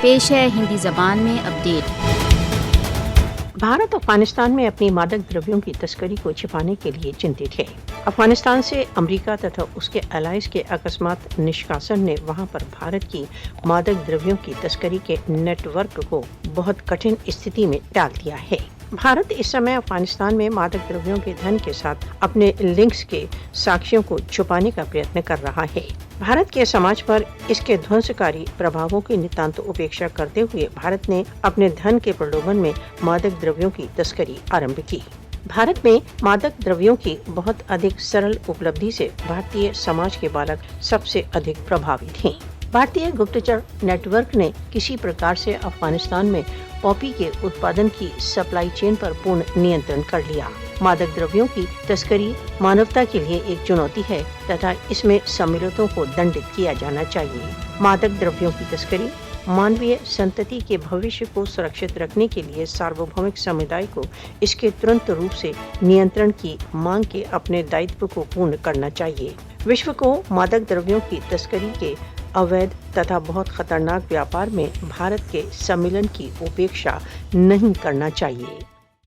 पेश है हिंदी ज़बान में अपडेट। भारत अफगानिस्तान में अपनी मादक द्रव्यों की तस्करी को छिपाने के लिए चिंतित है। अफगानिस्तान से अमेरिका तथा उसके एलाइज के अकस्मात निष्कासन ने वहां पर भारत की मादक द्रव्यों की तस्करी के नेटवर्क को बहुत कठिन स्थिति में डाल दिया है। भारत इस समय अफगानिस्तान में मादक द्रव्यों के धन के साथ अपने लिंक्स के साक्ष्यों को छुपाने का प्रयत्न कर रहा है। भारत के समाज पर इसके ध्वंसकारी प्रभावों की नितांत उपेक्षा करते हुए भारत ने अपने धन के प्रलोभन में मादक द्रव्यों की तस्करी आरंभ की। भारत में मादक द्रव्यों की बहुत अधिक सरल उपलब्धि से भारतीय समाज के बालक सबसे अधिक प्रभावित हैं। भारतीय गुप्तचर नेटवर्क ने किसी प्रकार से अफगानिस्तान में पॉपी के उत्पादन की सप्लाई चेन पर पूर्ण नियंत्रण कर लिया। मादक द्रव्यों की तस्करी मानवता के लिए एक चुनौती है तथा इसमें सम्मिलितों को दंडित किया जाना चाहिए। मादक द्रव्यों की तस्करी मानवीय संतति के भविष्य को सुरक्षित रखने के लिए सार्वभौमिक समुदाय को इसके तुरंत रूप से नियंत्रण की मांग के अपने दायित्व को पूर्ण करना चाहिए। विश्व को मादक द्रव्यों की तस्करी के अवैध तथा बहुत खतरनाक व्यापार में भारत के सम्मिलन की उपेक्षा नहीं करना चाहिए।